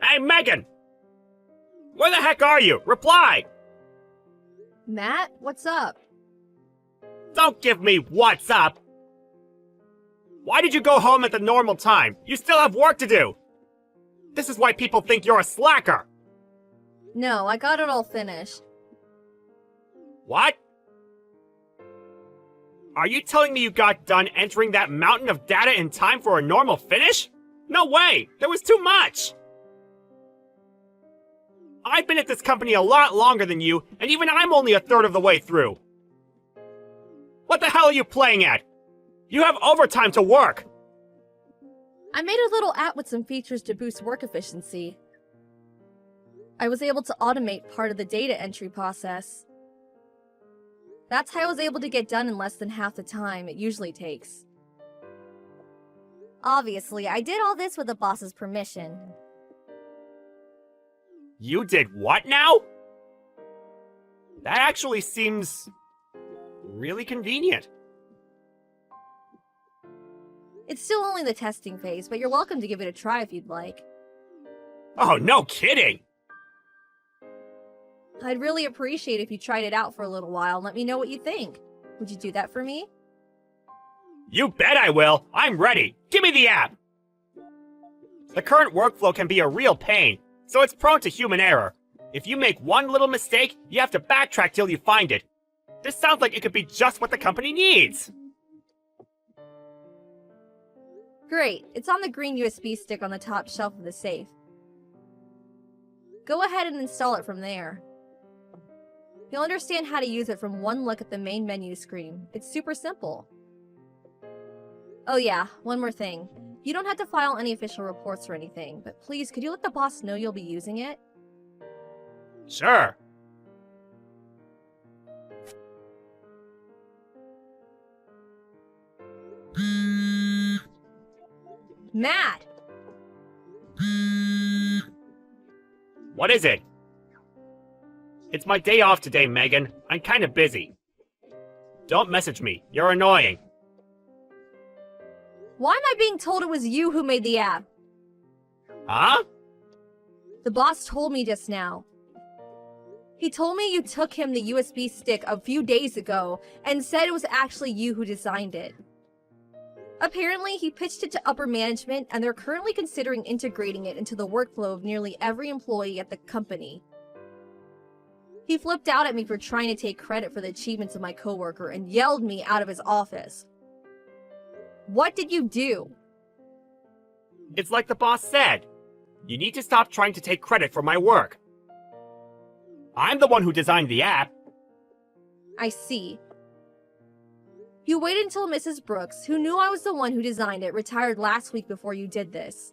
Hey, Megan! Where the heck are you? Reply! Matt, what's up? Don't give me what's up! Why did you go home at the normal time? You still have work to do! This is why people think you're a slacker! No, I got it all finished. What? Are you telling me you got done entering that mountain of data in time for a normal finish? No way! There was too much! I've been at this company a lot longer than you, and even I'm only a third of the way through. What the hell are you playing at? You have overtime to work! I made a little app with some features to boost work efficiency. I was able to automate part of the data entry process. That's how I was able to get done in less than half the time it usually takes. Obviously, I did all this with the boss's permission. You did what now? That actually seems really convenient. It's still only the testing phase, but you're welcome to give it a try if you'd like. Oh, no kidding! I'd really appreciate if you tried it out for a little while and let me know what you think. Would you do that for me? You bet I will! I'm ready! Give me the app! The current workflow can be a real pain, so it's prone to human error. If you make one little mistake, you have to backtrack till you find it. This sounds like it could be just what the company needs! Great, it's on the green USB stick on the top shelf of the safe. Go ahead and install it from there. You'll understand how to use it from one look at the main menu screen. It's super simple. Oh yeah, one more thing. You don't have to file any official reports or anything, but please, could you let the boss know you'll be using it? Sure. Matt! What is it? It's my day off today, Megan. I'm kinda busy. Don't message me. You're annoying. Why am I being told it was you who made the app? Huh? The boss told me just now. He told me you took him the USB stick a few days ago and said it was actually you who designed it. Apparently, he pitched it to upper management and they're currently considering integrating it into the workflow of nearly every employee at the company. He flipped out at me for trying to take credit for the achievements of my coworker and yelled me out of his office. What did you do? It's like the boss said. You need to stop trying to take credit for my work. I'm the one who designed the app. I see. You waited until Mrs. Brooks, who knew I was the one who designed it, retired last week before you did this.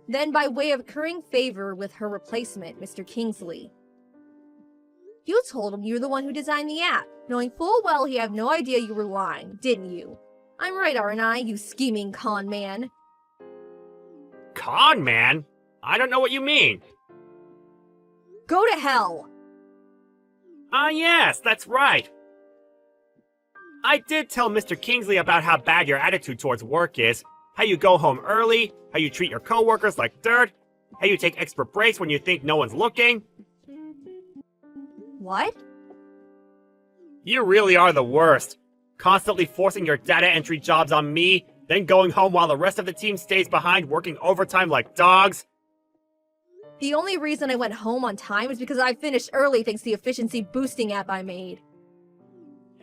Then, by way of currying favor with her replacement, Mr. Kingsley, you told him you were the one who designed the app, knowing full well he had no idea you were lying, didn't you? I'm right, aren't I, you scheming con man? Con man? I don't know what you mean. Go to hell! Ah, yes, that's right. I did tell Mr. Kingsley about how bad your attitude towards work is, how you go home early, how you treat your coworkers like dirt, how you take extra breaks when you think no one's looking. What? You really are the worst. Constantly forcing your data entry jobs on me, then going home while the rest of the team stays behind working overtime like dogs. The only reason I went home on time is because I finished early thanks to the efficiency boosting app I made.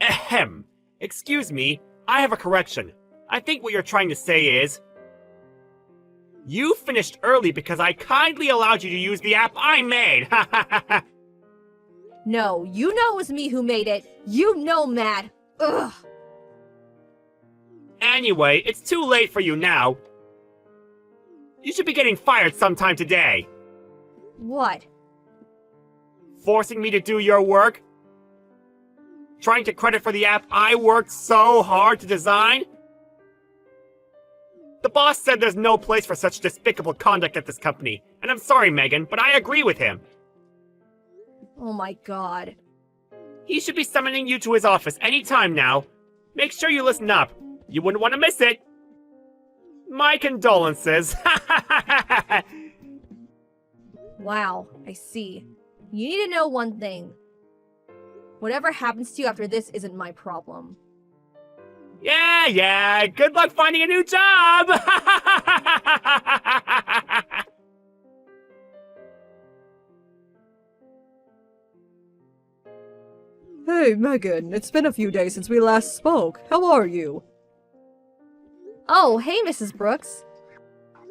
Ahem. Excuse me, I have a correction. I think what you're trying to say is, you finished early because I kindly allowed you to use the app I made. Ha ha ha ha. No, you know it was me who made it. You know, Matt. Ugh. Anyway, it's too late for you now. You should be getting fired sometime today. What? Forcing me to do your work? Trying to credit for the app I worked so hard to design? The boss said there's no place for such despicable conduct at this company, and I'm sorry, Megan, but I agree with him. Oh my god. He should be summoning you to his office any time now. Make sure you listen up. You wouldn't want to miss it. My condolences. Wow, I see. You need to know one thing. Whatever happens to you after this isn't my problem. Yeah, good luck finding a new job! Hey, Megan, it's been a few days since we last spoke. How are you? Oh, hey, Mrs. Brooks.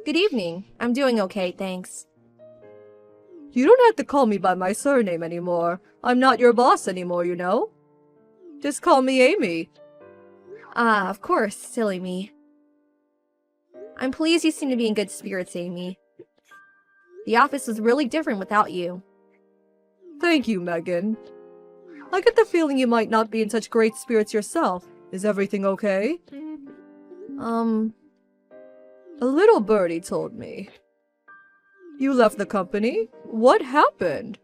Good evening. I'm doing okay, thanks. You don't have to call me by my surname anymore. I'm not your boss anymore, you know? Just call me Amy. Ah, of course, silly me. I'm pleased you seem to be in good spirits, Amy. The office was really different without you. Thank you, Megan. I get the feeling you might not be in such great spirits yourself. Is everything okay? A little birdie told me. You left the company? What happened?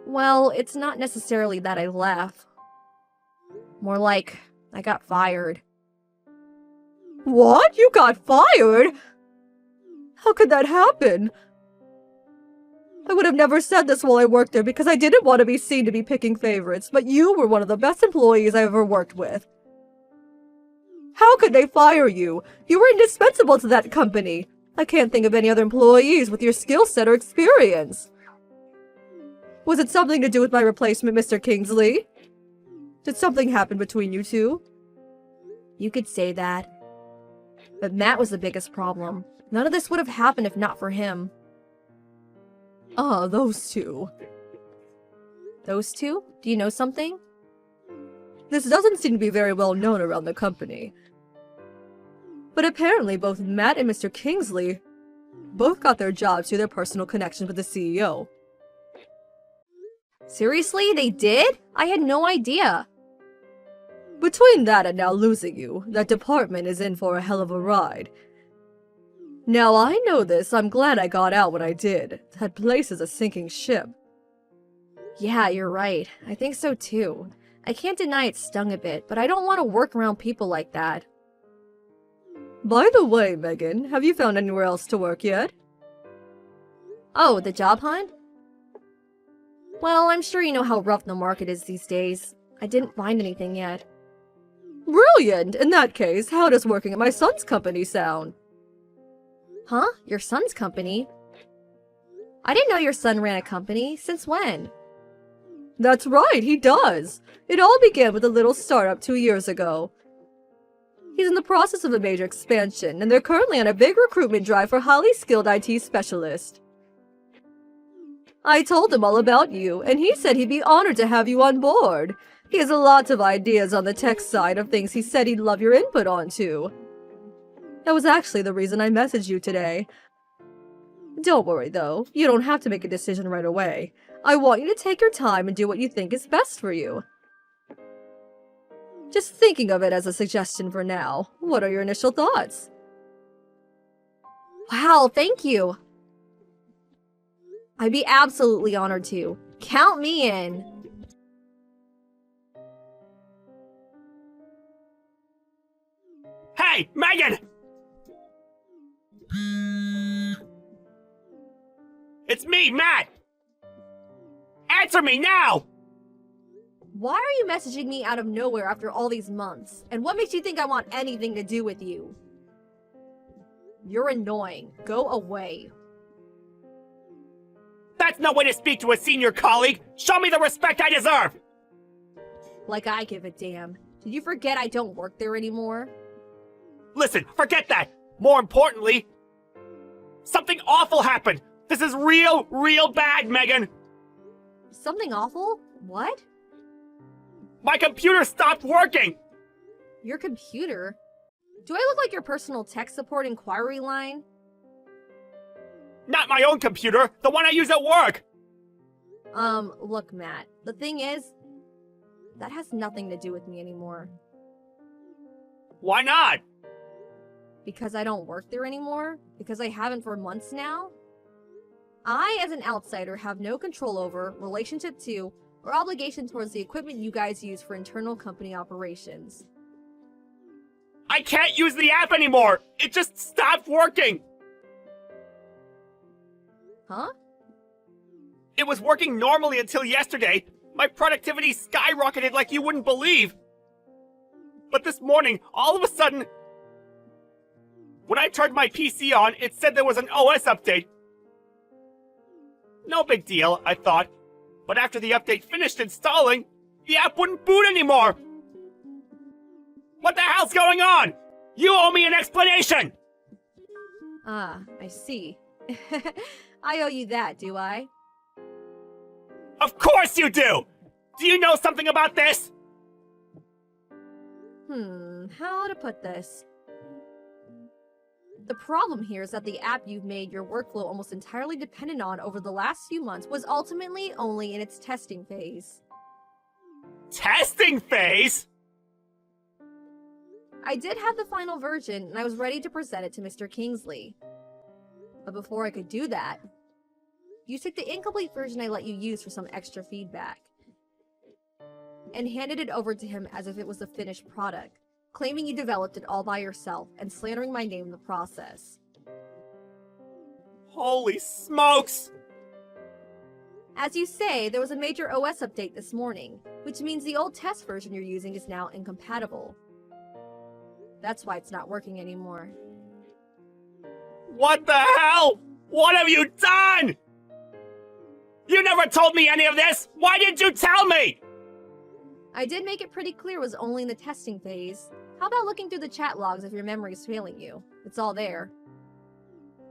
Well, it's not necessarily that I left. More like, I got fired. What? You got fired? How could that happen? I would have never said this while I worked there because I didn't want to be seen to be picking favorites, but you were one of the best employees I ever worked with. How could they fire you? You were indispensable to that company. I can't think of any other employees with your skill set or experience. Was it something to do with my replacement, Mr. Kingsley? Did something happen between you two? You could say that. But Matt was the biggest problem. None of this would have happened if not for him. Ah, those two. Those two? Do you know something? This doesn't seem to be very well known around the company. But apparently both Matt and Mr. Kingsley both got their jobs through their personal connection with the CEO. Seriously, they did? I had no idea. Between that and now losing you, that department is in for a hell of a ride. Now I know this, I'm glad I got out when I did. That place is a sinking ship. Yeah, you're right. I think so too. I can't deny it stung a bit, but I don't want to work around people like that. By the way, Megan, have you found anywhere else to work yet? Oh, the job hunt? Well, I'm sure you know how rough the market is these days. I didn't find anything yet. Brilliant! In that case, how does working at my son's company sound? Huh? Your son's company? I didn't know your son ran a company. Since when? That's right, he does. It all began with a little startup 2 years ago. He's in the process of a major expansion, and they're currently on a big recruitment drive for highly skilled IT specialists. I told him all about you, and he said he'd be honored to have you on board. He has lots of ideas on the tech side of things he said he'd love your input on, too. That was actually the reason I messaged you today. Don't worry, though. You don't have to make a decision right away. I want you to take your time and do what you think is best for you. Just thinking of it as a suggestion for now. What are your initial thoughts? Wow, thank you. I'd be absolutely honored to. Count me in. Hey, Megan! It's me, Matt! Answer me now! Why are you messaging me out of nowhere after all these months? And what makes you think I want anything to do with you? You're annoying. Go away. That's no way to speak to a senior colleague! Show me the respect I deserve! Like I give a damn. Did you forget I don't work there anymore? Listen, forget that! More importantly, something awful happened! This is real bad, Megan! Something awful? What? My computer stopped working! Your computer? Do I look like your personal tech support inquiry line? Not my own computer, the one I use at work! Look, Matt. The thing is, that has nothing to do with me anymore. Why not? Because I don't work there anymore? Because I haven't for months now? I, as an outsider, have no control over, relationship to, or obligation towards the equipment you guys use for internal company operations. I can't use the app anymore! It just stopped working! Huh? It was working normally until yesterday. My productivity skyrocketed like you wouldn't believe. But this morning, all of a sudden, when I turned my PC on, it said there was an OS update. No big deal, I thought. But after the update finished installing, the app wouldn't boot anymore. What the hell's going on? You owe me an explanation! Ah, I see. I owe you that, do I? Of course you do! Do you know something about this? How to put this? The problem here is that the app you've made your workflow almost entirely dependent on over the last few months was ultimately only in its testing phase. Testing phase? I did have the final version, and I was ready to present it to Mr. Kingsley. But before I could do that, you took the incomplete version I let you use for some extra feedback and handed it over to him as if it was the finished product, claiming you developed it all by yourself and slandering my name in the process. Holy smokes! As you say, there was a major OS update this morning, which means the old test version you're using is now incompatible. That's why it's not working anymore. What the hell? What have you done? You never told me any of this! Why didn't you tell me? I did make it pretty clear it was only in the testing phase. How about looking through the chat logs if your memory is failing you? It's all there.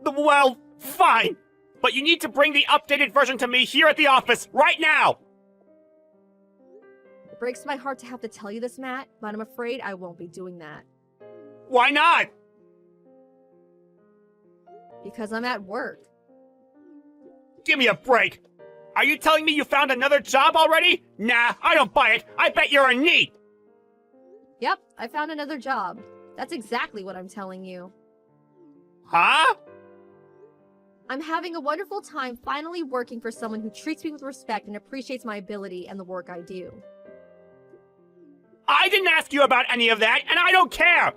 Well, fine. But you need to bring the updated version to me here at the office, right now! It breaks my heart to have to tell you this, Matt, but I'm afraid I won't be doing that. Why not? Because I'm at work. Give me a break. Are you telling me you found another job already? Nah, I don't buy it. I bet you're a NEET. Yep, I found another job. That's exactly what I'm telling you. Huh? I'm having a wonderful time finally working for someone who treats me with respect and appreciates my ability and the work I do. I didn't ask you about any of that, and I don't care!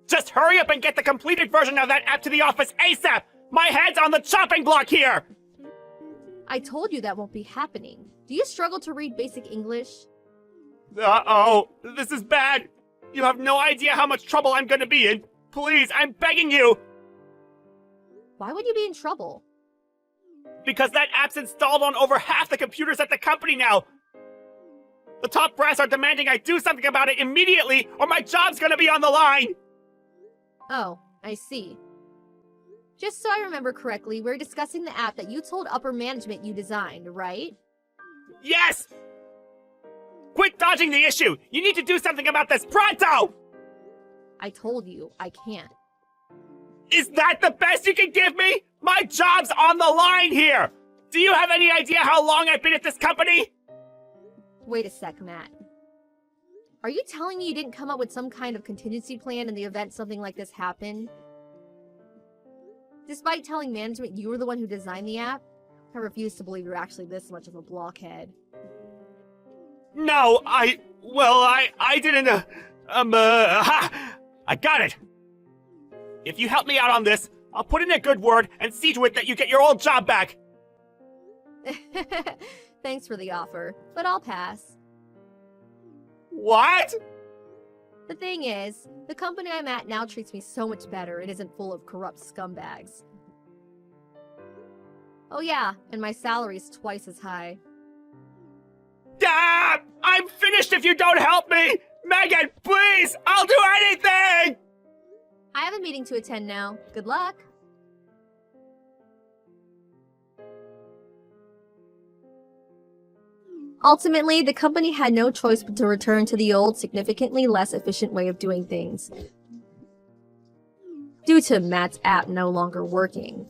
Just hurry up and get the completed version of that app to the office ASAP! My head's on the chopping block here! I told you that won't be happening. Do you struggle to read basic English? Uh-oh, this is bad. You have no idea how much trouble I'm gonna be in. Please, I'm begging you! Why would you be in trouble? Because that app's installed on over half the computers at the company now. The top brass are demanding I do something about it immediately, or my job's gonna be on the line! Oh, I see. Just so I remember correctly, we're discussing the app that you told upper management you designed, right? Yes! Quit dodging the issue! You need to do something about this pronto! I told you, I can't. Is that the best you can give me? My job's on the line here! Do you have any idea how long I've been at this company? Wait a sec, Matt. Are you telling me you didn't come up with some kind of contingency plan in the event something like this happened? Despite telling management you were the one who designed the app, I refuse to believe you're actually this much of a blockhead. No, I didn't, I got it! If you help me out on this, I'll put in a good word and see to it that you get your old job back! Thanks for the offer, but I'll pass. What? The thing is, the company I'm at now treats me so much better it isn't full of corrupt scumbags. Oh yeah, and my salary's twice as high. Ah! I'm finished if you don't help me! Megan, please! I'll do anything! I have a meeting to attend now. Good luck! Ultimately, the company had no choice but to return to the old, significantly less efficient way of doing things, due to Matt's app no longer working.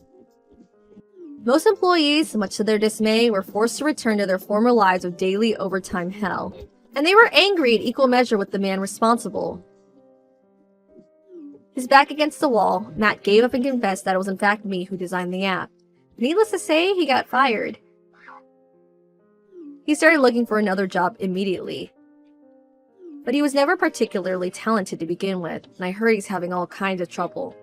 Most employees, much to their dismay, were forced to return to their former lives of daily overtime hell, and they were angry in equal measure with the man responsible. His back against the wall, Matt gave up and confessed that it was in fact me who designed the app. Needless to say, he got fired. He started looking for another job immediately. But he was never particularly talented to begin with, and I heard he's having all kinds of trouble.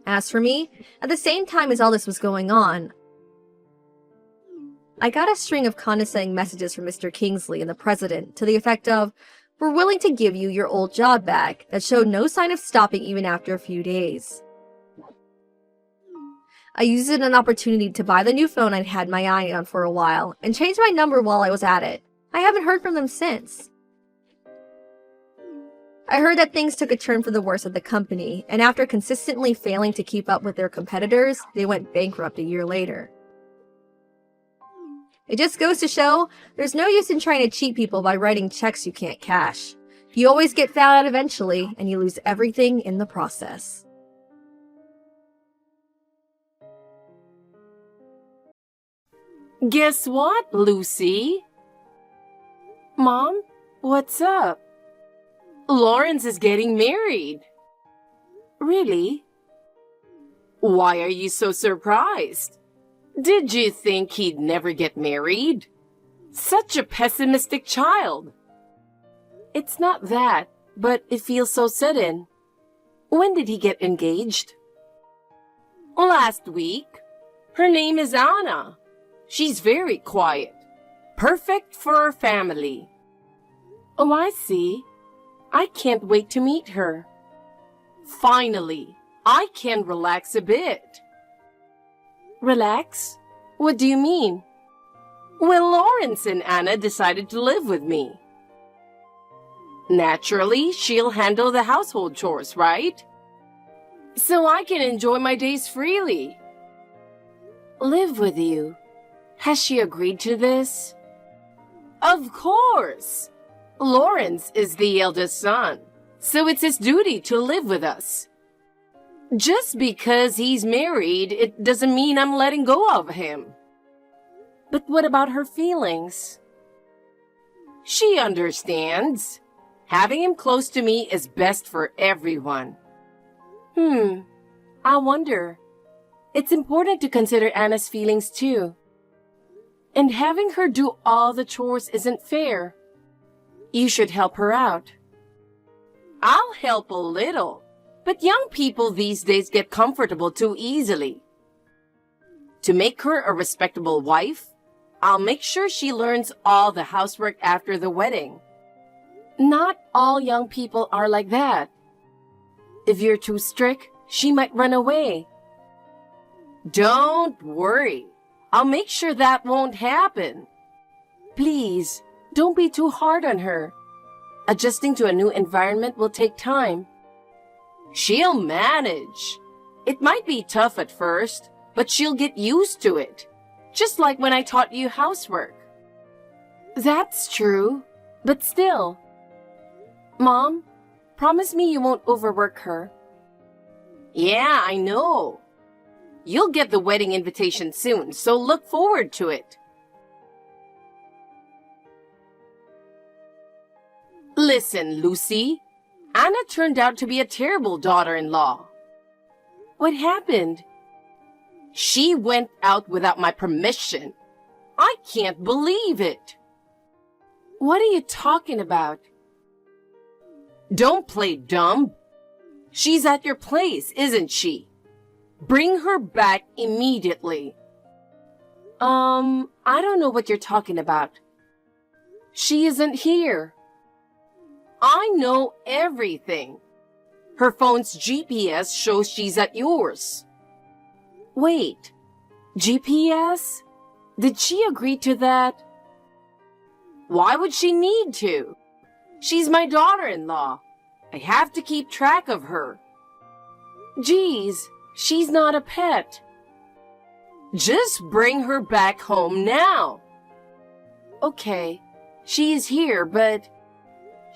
As for me, at the same time as all this was going on, I got a string of condescending messages from Mr. Kingsley and the president to the effect of, "We're willing to give you your old job back," that showed no sign of stopping even after a few days. I used it as an opportunity to buy the new phone I'd had my eye on for a while, and changed my number while I was at it. I haven't heard from them since. I heard that things took a turn for the worse at the company, and after consistently failing to keep up with their competitors, they went bankrupt a year later. It just goes to show, there's no use in trying to cheat people by writing checks you can't cash. You always get found out eventually, and you lose everything in the process. Guess what, Lucy? Mom, what's up? Lawrence is getting married. Really? Why are you so surprised? Did you think he'd never get married? Such a pessimistic child. It's not that, but it feels so sudden. When did he get engaged? Last week. Her name is Anna. She's very quiet. Perfect for our family. Oh, I see. I can't wait to meet her. Finally, I can relax a bit. Relax? What do you mean? Well, Lawrence and Anna decided to live with me. Naturally, she'll handle the household chores, right? So I can enjoy my days freely. Live with you? Has she agreed to this? Of course! Lawrence is the eldest son, so it's his duty to live with us. Just because he's married, it doesn't mean I'm letting go of him. But what about her feelings? She understands. Having him close to me is best for everyone. I wonder. It's important to consider Anna's feelings too. And having her do all the chores isn't fair. You should help her out. I'll help a little. But young people these days get comfortable too easily. To make her a respectable wife, I'll make sure she learns all the housework after the wedding. Not all young people are like that. If you're too strict, she might run away. Don't worry. I'll make sure that won't happen. Please, don't be too hard on her. Adjusting to a new environment will take time. She'll manage. It might be tough at first, but she'll get used to it. Just like when I taught you housework. That's true, but still. Mom, promise me you won't overwork her. Yeah, I know. You'll get the wedding invitation soon, so look forward to it. Listen, Lucy. Anna turned out to be a terrible daughter-in-law. What happened? She went out without my permission. I can't believe it. What are you talking about? Don't play dumb. She's at your place, isn't she? Bring her back immediately. I don't know what you're talking about. She isn't here. I know everything. Her phone's GPS shows she's at yours. Wait, GPS? Did she agree to that? Why would she need to? She's my daughter-in-law. I have to keep track of her. Geez, she's not a pet. Just bring her back home now. Okay, she is here, but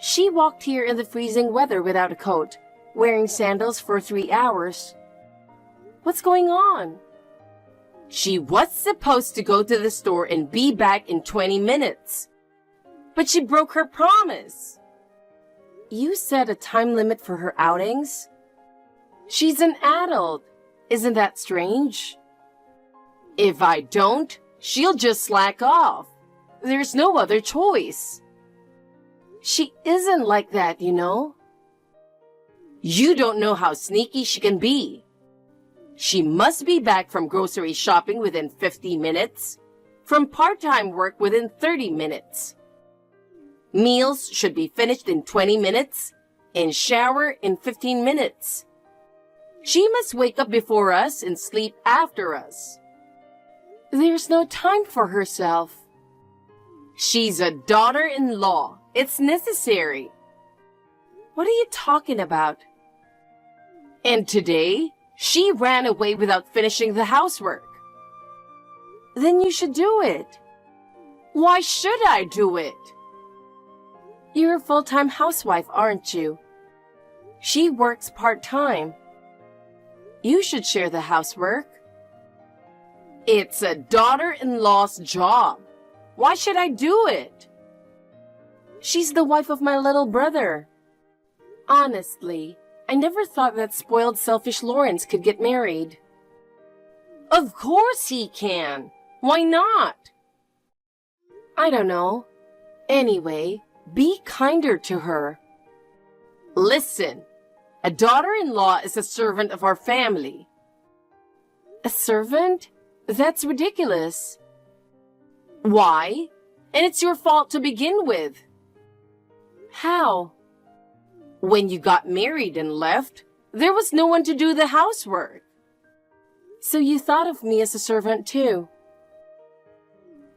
she walked here in the freezing weather without a coat, wearing sandals for 3 hours. What's going on? She was supposed to go to the store and be back in 20 minutes. But she broke her promise. You set a time limit for her outings? She's an adult. Isn't that strange? If I don't, she'll just slack off. There's no other choice. She isn't like that, you know. You don't know how sneaky she can be. She must be back from grocery shopping within 50 minutes, from part-time work within 30 minutes. Meals should be finished in 20 minutes, and shower in 15 minutes. She must wake up before us and sleep after us. There's no time for herself. She's a daughter-in-law. It's necessary. What are you talking about? And today, she ran away without finishing the housework. Then you should do it. Why should I do it? You're a full-time housewife, aren't you? She works part-time. You should share the housework. It's a daughter-in-law's job. Why should I do it? She's the wife of my little brother. Honestly, I never thought that spoiled, selfish Lawrence could get married. Of course he can. Why not? I don't know. Anyway, be kinder to her. Listen, a daughter-in-law is a servant of our family. A servant? That's ridiculous. Why? And it's your fault to begin with. How? When you got married and left, there was no one to do the housework. So you thought of me as a servant too?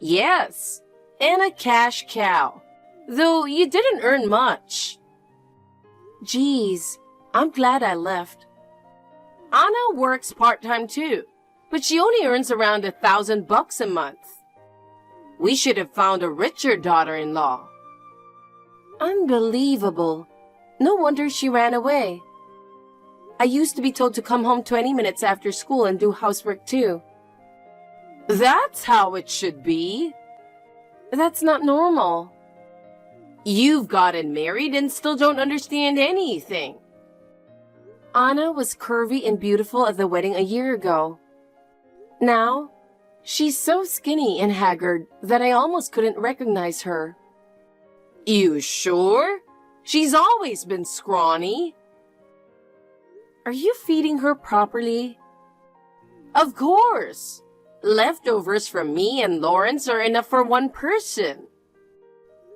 Yes, and a cash cow, though you didn't earn much. Geez, I'm glad I left. Anna works part-time too, but she only earns around $1,000 a month. We should have found a richer daughter-in-law. Unbelievable. No wonder she ran away. I used to be told to come home 20 minutes after school and do housework too. That's how it should be. That's not normal. You've gotten married and still don't understand anything. Anna was curvy and beautiful at the wedding a year ago. Now, she's so skinny and haggard that I almost couldn't recognize her. You sure? She's always been scrawny. Are you feeding her properly? Of course. Leftovers from me and Lawrence are enough for one person.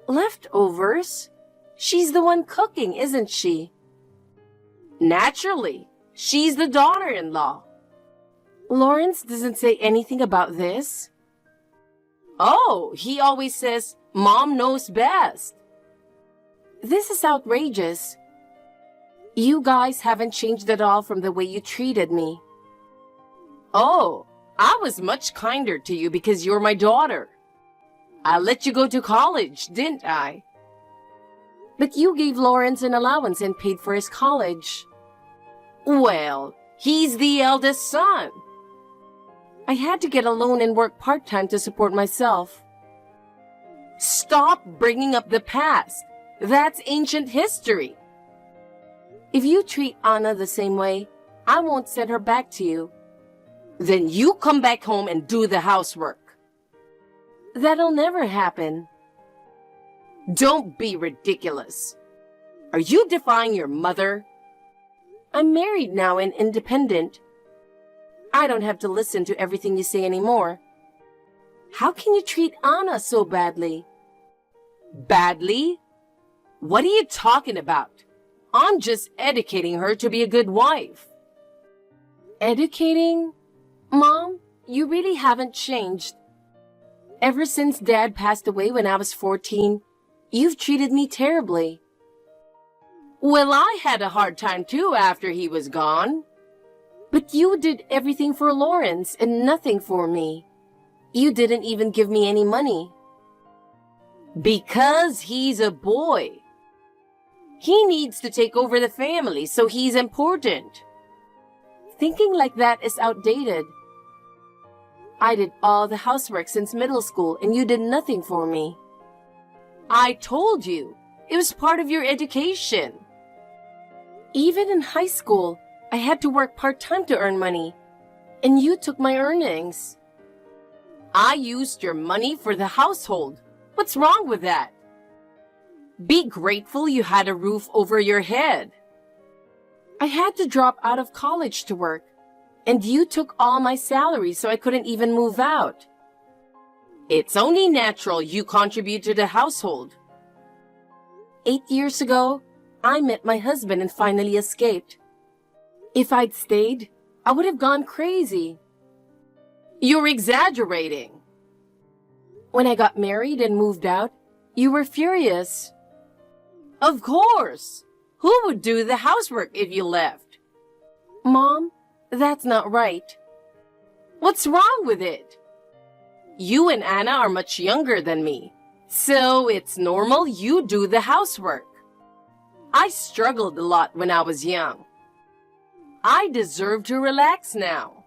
Leftovers? She's the one cooking, isn't she? Naturally. She's the daughter-in-law. Lawrence doesn't say anything about this. Oh, he always says, Mom knows best. This is outrageous. You guys haven't changed at all from the way you treated me. Oh, I was much kinder to you because you're my daughter. I let you go to college, didn't I? But you gave Lawrence an allowance and paid for his college. Well, he's the eldest son. I had to get a loan and work part-time to support myself. Stop bringing up the past. That's ancient history. If you treat Anna the same way, I won't send her back to you. Then you come back home and do the housework. That'll never happen. Don't be ridiculous. Are you defying your mother? I'm married now and independent. I don't have to listen to everything you say anymore. How can you treat Anna so badly? Badly? What are you talking about? I'm just educating her to be a good wife. Educating? Mom, you really haven't changed. Ever since Dad passed away when I was 14, you've treated me terribly. Well, I had a hard time too after he was gone. But you did everything for Lawrence and nothing for me. You didn't even give me any money. Because he's a boy. He needs to take over the family, so he's important. Thinking like that is outdated. I did all the housework since middle school, and you did nothing for me. I told you, it was part of your education. Even in high school, I had to work part-time to earn money, and you took my earnings. I used your money for the household. What's wrong with that? Be grateful you had a roof over your head. I had to drop out of college to work, And you took all my salary so I couldn't even move out. It's only natural you contribute to the household. 8 years ago, I met my husband and finally escaped. If I'd stayed, I would have gone crazy. You're exaggerating. When I got married and moved out, you were furious. Of course. Who would do the housework if you left? Mom, that's not right. What's wrong with it? You and Anna are much younger than me, so it's normal you do the housework. I struggled a lot when I was young. I deserve to relax now.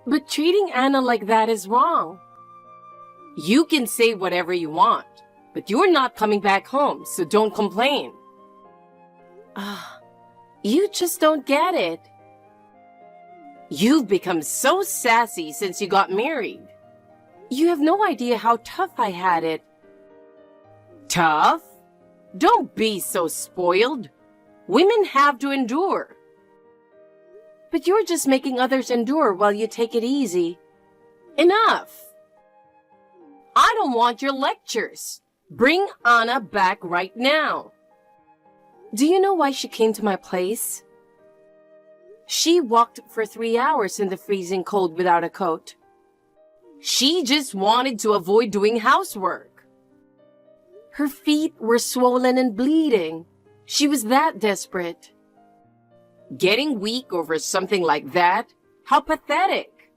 But treating Anna like that is wrong. You can say whatever you want, but you're not coming back home, so don't complain. You just don't get it. You've become so sassy since you got married. You have no idea how tough I had it. Tough? Don't be so spoiled. Women have to endure. But you're just making others endure while you take it easy. Enough. I don't want your lectures. Bring Anna back right now. Do you know why she came to my place? She walked for 3 hours in the freezing cold without a coat. She just wanted to avoid doing housework. Her feet were swollen and bleeding. She was that desperate. Getting weak over something like that? How pathetic.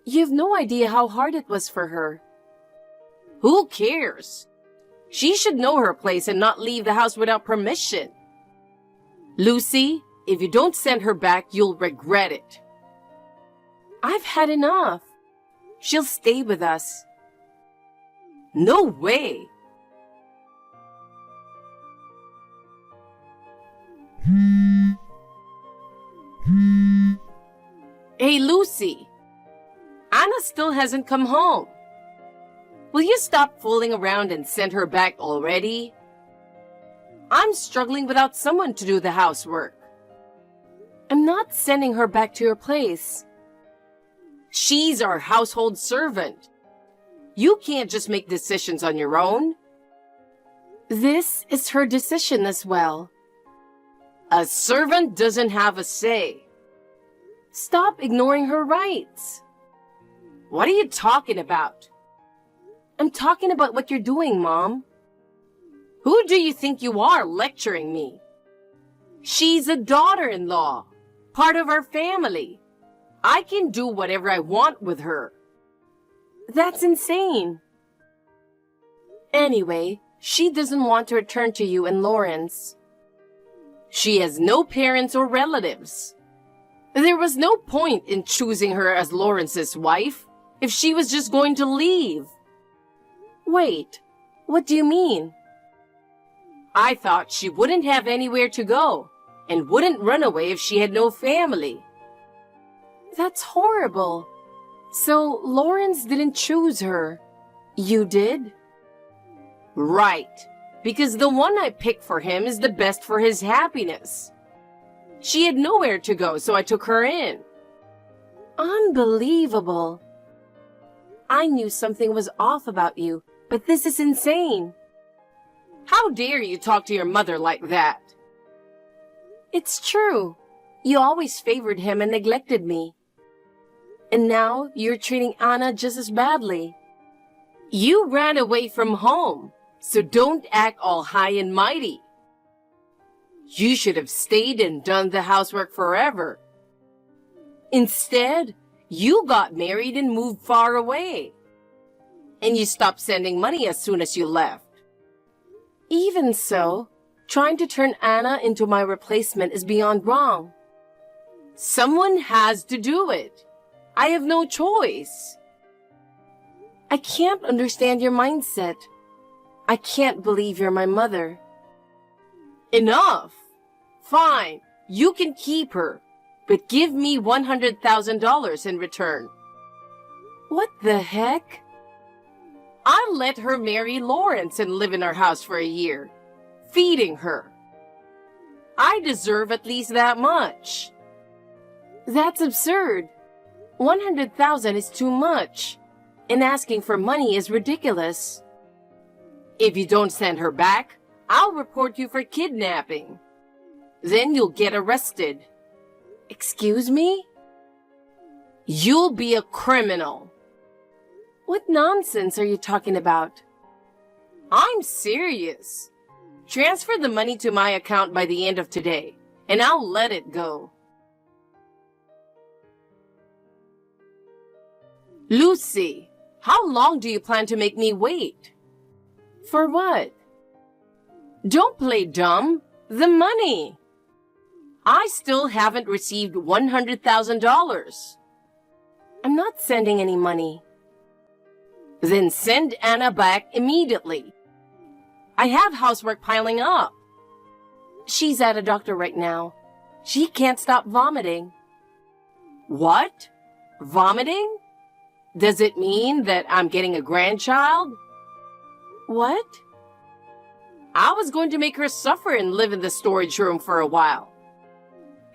You have no idea how hard it was for her. Who cares? She should know her place and not leave the house without permission. Lucy, if you don't send her back, you'll regret it. I've had enough. She'll stay with us. No way. Hey, Lucy. Anna still hasn't come home. Will you stop fooling around and send her back already? I'm struggling without someone to do the housework. I'm not sending her back to your place. She's our household servant. You can't just make decisions on your own. This is her decision as well. A servant doesn't have a say. Stop ignoring her rights. What are you talking about? I'm talking about what you're doing, Mom. Who do you think you are lecturing me? She's a daughter-in-law, part of our family. I can do whatever I want with her. That's insane. Anyway, she doesn't want to return to you and Lawrence. She has no parents or relatives. There was no point in choosing her as Lawrence's wife if she was just going to leave. Wait, what do you mean? I thought she wouldn't have anywhere to go and wouldn't run away if she had no family. That's horrible. So Lawrence didn't choose her. You did? Right, because the one I picked for him is the best for his happiness. She had nowhere to go, so I took her in. Unbelievable. I knew something was off about you, but this is insane. How dare you talk to your mother like that? It's true. You always favored him and neglected me. And now you're treating Anna just as badly. You ran away from home, so don't act all high and mighty. You should have stayed and done the housework forever. Instead, you got married and moved far away. And you stopped sending money as soon as you left. Even so, trying to turn Anna into my replacement is beyond wrong. Someone has to do it. I have no choice. I can't understand your mindset. I can't believe you're my mother. Enough! Fine, you can keep her, but give me $100,000 in return. What the heck? I let her marry Lawrence and live in our house for a year, feeding her. I deserve at least that much. That's absurd. 100,000 is too much, and asking for money is ridiculous. If you don't send her back, I'll report you for kidnapping. Then you'll get arrested. Excuse me? You'll be a criminal. What nonsense are you talking about? I'm serious. Transfer the money to my account by the end of today, and I'll let it go. Lucy, how long do you plan to make me wait? For what? Don't play dumb. The money. I still haven't received $100,000. I'm not sending any money. Then send Anna back immediately. I have housework piling up. She's at a doctor right now. She can't stop vomiting. What? Vomiting? Does it mean that I'm getting a grandchild? What? I was going to make her suffer and live in the storage room for a while.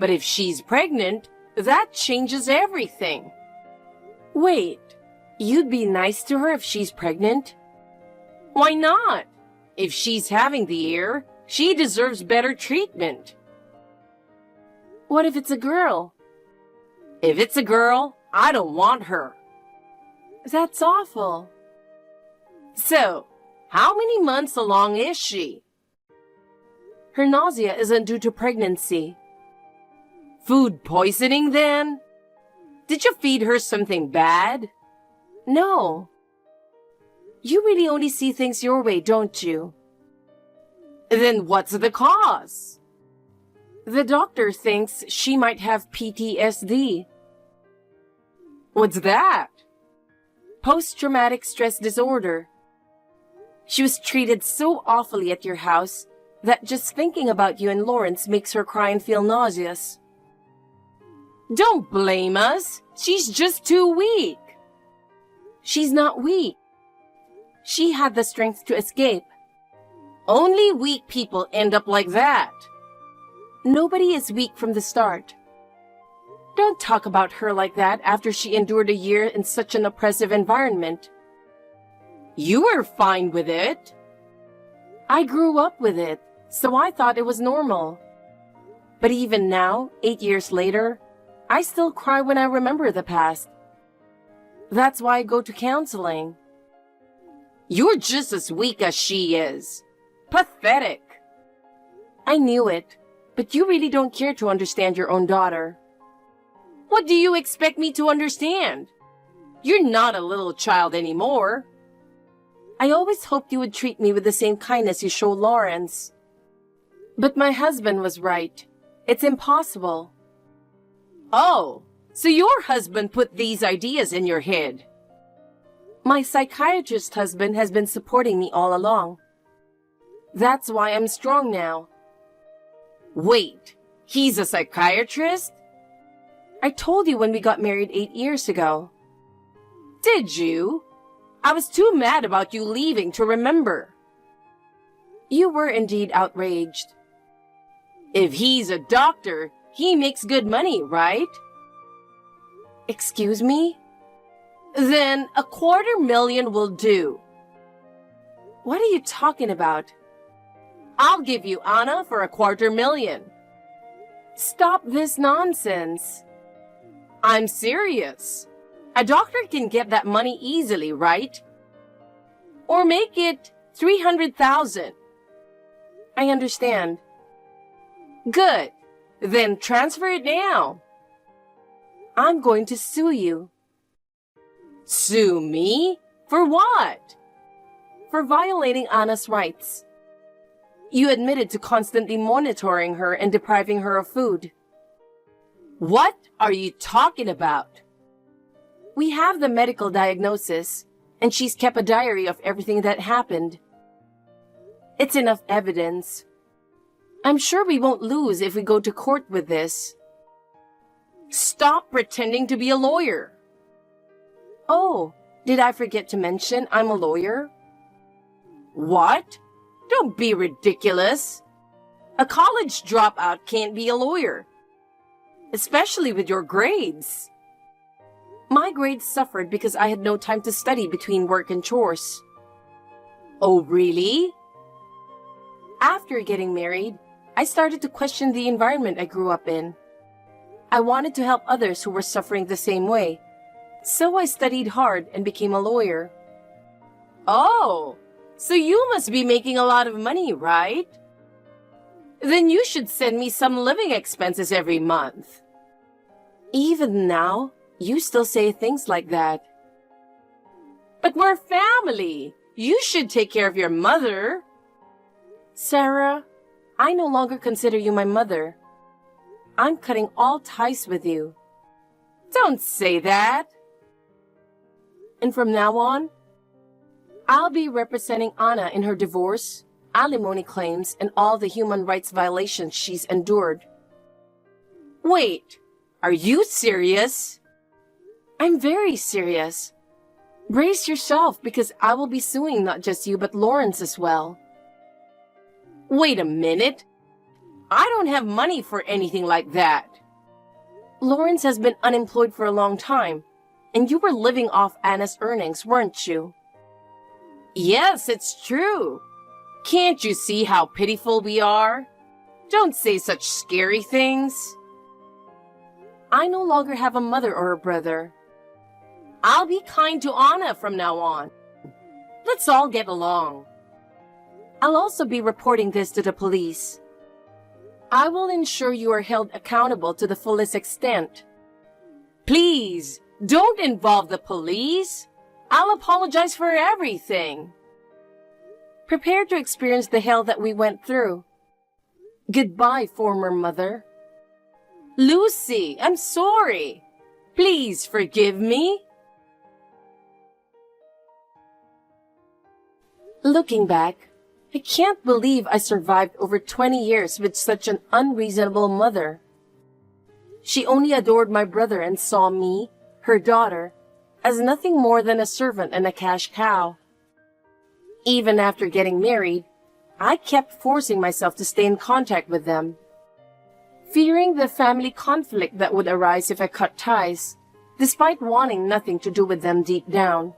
But if she's pregnant, that changes everything. Wait, you'd be nice to her if she's pregnant? Why not? If she's having the ear, she deserves better treatment. What if it's a girl? If it's a girl, I don't want her. That's awful. So, how many months along is she? Her nausea isn't due to pregnancy. Food poisoning then? Did you feed her something bad? No. You really only see things your way, don't you? Then what's the cause? The doctor thinks she might have PTSD. What's that? Post-traumatic stress disorder. She was treated so awfully at your house that just thinking about you and Lawrence makes her cry and feel nauseous. Don't blame us. She's just too weak. She's not weak. She had the strength to escape. Only weak people end up like that. Nobody is weak from the start. Don't talk about her like that after she endured a year in such an oppressive environment. You were fine with it. I grew up with it, so I thought it was normal. But even now, 8 years later, I still cry when I remember the past. That's why I go to counseling. You're just as weak as she is. Pathetic. I knew it, but you really don't care to understand your own daughter. What do you expect me to understand? You're not a little child anymore. I always hoped you would treat me with the same kindness you show Lawrence. But my husband was right. It's impossible. Oh, so your husband put these ideas in your head. My psychiatrist husband has been supporting me all along. That's why I'm strong now. Wait, he's a psychiatrist? I told you when we got married 8 years ago. Did you? I was too mad about you leaving to remember. You were indeed outraged. If he's a doctor, he makes good money, right? Excuse me? Then $250,000 will do. What are you talking about? I'll give you Anna for $250,000. Stop this nonsense. I'm serious. A doctor can get that money easily, right? Or make it $300,000. I understand. Good. Then transfer it now. I'm going to sue you. Sue me? For what? For violating Anna's rights. You admitted to constantly monitoring her and depriving her of food. What are you talking about? We have the medical diagnosis, and she's kept a diary of everything that happened. It's enough evidence. I'm sure we won't lose if we go to court with this. Stop pretending to be a lawyer. Oh, did I forget to mention I'm a lawyer? What? Don't be ridiculous. A college dropout can't be a lawyer. especially with your grades. My grades suffered because I had no time to study between work and chores. Oh, really? After getting married, I started to question the environment I grew up in. I wanted to help others who were suffering the same way, so I studied hard and became a lawyer. Oh, so you must be making a lot of money, right? Then you should send me some living expenses every month. Even now, you still say things like that. But we're family. You should take care of your mother. Sarah, I no longer consider you my mother. I'm cutting all ties with you. Don't say that. And from now on, I'll be representing Anna in her divorce, alimony claims, and all the human rights violations she's endured. Wait, are you serious? I'm very serious. Brace yourself because I will be suing not just you but Lawrence as well. Wait a minute. I don't have money for anything like that. Lawrence has been unemployed for a long time, and you were living off Anna's earnings, weren't you? Yes, it's true. Can't you see how pitiful we are? Don't say such scary things. I no longer have a mother or a brother. I'll be kind to Anna from now on. Let's all get along. I'll also be reporting this to the police. I will ensure you are held accountable to the fullest extent. Please, don't involve the police. I'll apologize for everything. Prepare to experience the hell that we went through. Goodbye, former mother. Lucy, I'm sorry. Please forgive me. Looking back, I can't believe I survived over 20 years with such an unreasonable mother. She only adored my brother and saw me, her daughter, as nothing more than a servant and a cash cow. Even after getting married, I kept forcing myself to stay in contact with them, fearing the family conflict that would arise if I cut ties, despite wanting nothing to do with them deep down.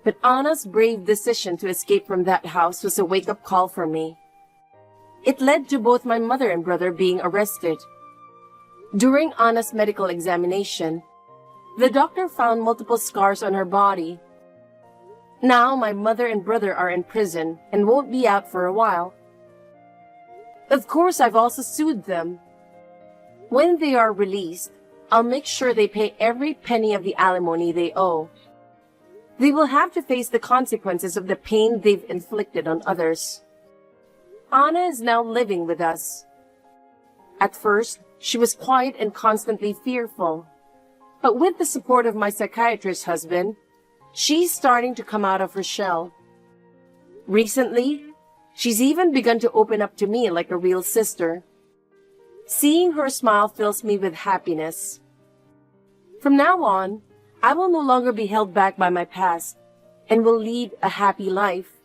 But Anna's brave decision to escape from that house was a wake-up call for me. It led to both my mother and brother being arrested. During Anna's medical examination, the doctor found multiple scars on her body. Now my mother and brother are in prison and won't be out for a while. Of course, I've also sued them. When they are released, I'll make sure they pay every penny of the alimony they owe. They will have to face the consequences of the pain they've inflicted on others. Anna is now living with us. At first, she was quiet and constantly fearful. But with the support of my psychiatrist husband, she's starting to come out of her shell. Recently, she's even begun to open up to me like a real sister. Seeing her smile fills me with happiness. From now on, I will no longer be held back by my past and will lead a happy life.